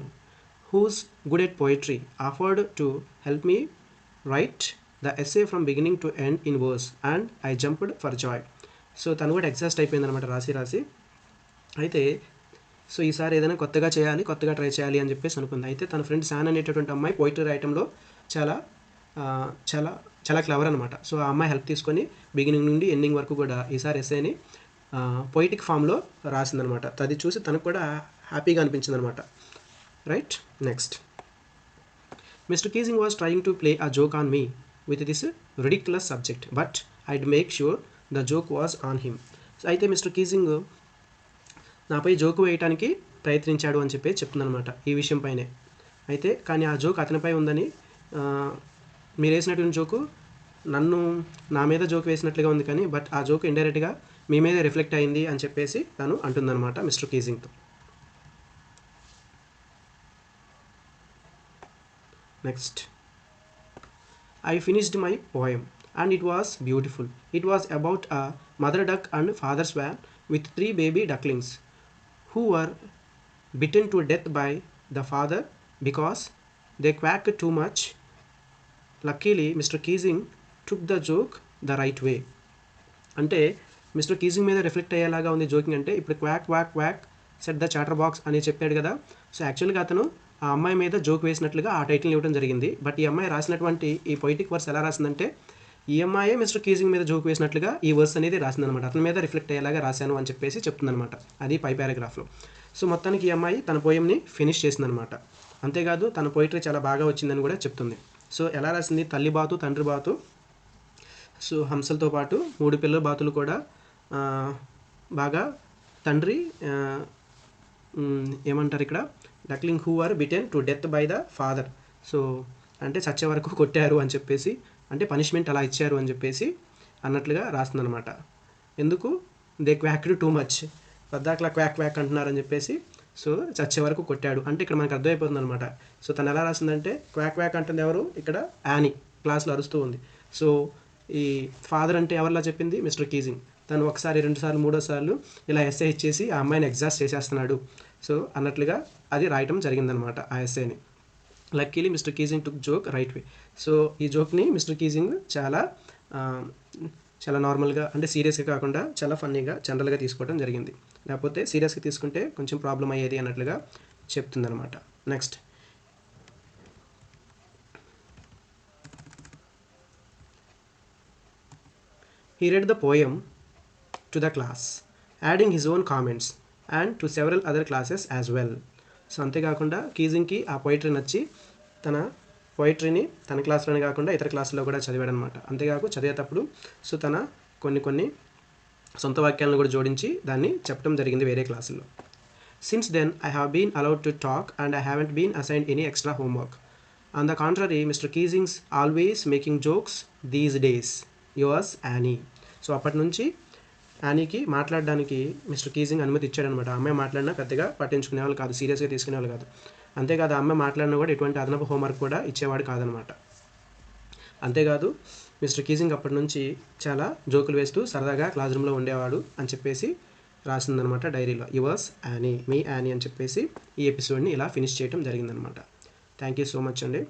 who's good at poetry, offered to help me write the essay from beginning to end in verse, and I jumped for joy. So తను కూడా exhaust అయిపోయింది అనమాట రాసి. అయితే so ఈసారి ఏదైనా కొత్తగా try చేయాలి అని చెప్పేసి అనుకుంది. అయితే తన ఫ్రెండ్ శాన్ అనేటటువంటి అమ్మాయి పోయిటరీ రాయటంలో చాలా చాలా చాలా క్లవర్ అనమాట. సో ఆ అమ్మాయి హెల్ప్ తీసుకొని బిగినింగ్ నుండి ఎండింగ్ వరకు కూడా ఈసారి ఎస్సేని పొయిటిక్ ఫామ్లో రాసిందనమాట. అది చూసి తనకు కూడా హ్యాపీగా అనిపించింది అనమాట. Right? Next, Mr. Keesing was trying to play a joke on me with this ridiculous subject, but I'd make sure the joke was on him. So అయితే మిస్టర్ కీజింగ్ నాపై జోకు వేయటానికి ప్రయత్నించాడు అని చెప్పి చెప్తుందనమాట ఈ విషయం పైనే. అయితే కానీ ఆ జోక్ అతనిపై ఉందని, మీరు వేసినటువంటి జోకు నా మీద జోక్ వేసినట్లుగా ఉంది కానీ బట్ ఆ జోక్ ఇండైరెక్ట్గా మీ మీదే రిఫ్లెక్ట్ అయింది అని చెప్పేసి తను అంటుందన్నమాట mister కీజింగ్తో. Next, I finished my poem and it was beautiful. It was about a mother duck and father swan with 3 baby ducklings who were bitten to death by the father because they quacked too much. Luckily, Mr. Keesing took the joke the right way. అంటే mister కీజింగ్ మీద reflect అయ్యేలాగా ఉంది joking. అంటే ఇప్పుడు quack quack quack set the chatter box అని చెప్పాడు కదా. So యాక్చువల్గా అతను ఆ అమ్మాయి మీద జోక్ వేసినట్లుగా ఆ టైటిల్ని ఇవ్వడం జరిగింది. బట్ ఈ అమ్మాయి రాసినటువంటి ఈ పొయిటిక్ వర్స్ ఎలా రాసిందంటే ఈ అమ్మాయే మిస్టర్ కీజింగ్ మీద జోక్ వేసినట్లుగా ఈ వర్స్ అనేది రాసిందనమాట. అతని మీద రిఫ్లెక్ట్ అయ్యేలాగా రాశాను అని చెప్పేసి చెప్తుందనమాట. అది పై పారాగ్రాఫ్లో. సో మొత్తానికి ఈ అమ్మాయి తన పోయంని ఫినిష్ చేసిందనమాట. అంతేకాదు తన పోయిటరీ చాలా బాగా వచ్చిందని కూడా చెప్తుంది. సో ఎలా రాసింది, తల్లి బాతు తండ్రి బాతు, సో హంసలతో పాటు 3 పిల్లల బాతులు కూడా బాగా తండ్రి ఏమంటారు ఇక్కడ duckling who are bitten to death by the father. So అంటే చచ్చే వరకు కొట్టారు అని చెప్పేసి, అంటే పనిష్మెంట్ అలా ఇచ్చారు అని చెప్పేసి అన్నట్లుగా రాస్తుందన్నమాట. ఎందుకు దే క్వాక్డ్ టూ మచ్, పద్దాకలా క్వాక్ క్వాక్ అంటున్నారని చెప్పేసి, సో చచ్చే వరకు కొట్టాడు అంటే ఇక్కడ మనకు అర్థమైపోతుంది అనమాట. సో తను ఎలా రాసిందంటే క్వాక్ క్వాక్ అంటుంది ఎవరు, ఇక్కడ యానీ క్లాస్లో అరుస్తూ ఉంది. సో ఈ ఫాదర్ అంటే ఎవరిలా చెప్పింది, మిస్టర్ కీజింగ్. తను ఒకసారి 2 సార్లు 3వ సార్లు ఇలా ఎస్ఏ ఇచ్చేసి ఆ అమ్మాయిని ఎగ్జాస్ట్ చేసేస్తున్నాడు సో అన్నట్లుగా అది రాయటం జరిగిందనమాట ఆ ఎస్ఏని. లక్కీలీ మిస్టర్ కీజింగ్ టుక్ జోక్ రైట్ వే. సో ఈ జోక్ని మిస్టర్ కీజింగ్ చాలా నార్మల్గా, అంటే సీరియస్గా కాకుండా చాలా ఫన్నీగా జనరల్గా తీసుకోవడం జరిగింది. లేకపోతే సీరియస్గా తీసుకుంటే కొంచెం ప్రాబ్లం అయ్యేది అన్నట్లుగా చెప్తుందనమాట. Next, he read the poem to the class, adding his own comments and to several other classes as well. So అంతేకాకుండా కీజింగ్కి ఆ పోయిటరీ నచ్చి తన పోయిటరీని తన క్లాస్లోనే కాకుండా ఇతర క్లాసుల్లో కూడా చదివాడనమాట. అంతేకాకుండా చదివేటప్పుడు సో తన కొన్ని సొంత వాక్యాలను కూడా జోడించి దాన్ని చెప్పడం జరిగింది వేరే క్లాసుల్లో. Since then I have been allowed to talk and I haven't been assigned any extra homework. On the contrary Mr Keesing always making jokes these days. Yours Anne. So అప్పటి నుంచి యానీకి మాట్లాడడానికి మిస్టర్ కీజింగ్ అనుమతి ఇచ్చాడనమాట. అమ్మాయి మాట్లాడినా పెద్దగా పట్టించుకునేవాళ్ళు కాదు, సీరియస్గా తీసుకునేవాళ్ళు కాదు. అంతేకాదు అమ్మాయి మాట్లాడినా కూడా ఎటువంటి అదనపు హోంవర్క్ కూడా ఇచ్చేవాడు కాదనమాట. అంతేకాదు మిస్టర్ కీజింగ్ అప్పటి నుంచి చాలా జోకులు వేస్తూ సరదాగా క్లాస్ రూమ్లో ఉండేవాడు అని చెప్పేసి రాసిందనమాట డైరీలో. యువర్స్ యానీ, మీ యానీ అని చెప్పేసి ఈ ఎపిసోడ్ని ఇలా ఫినిష్ చేయడం జరిగిందనమాట. థ్యాంక్ యూ సో మచ్ అండి.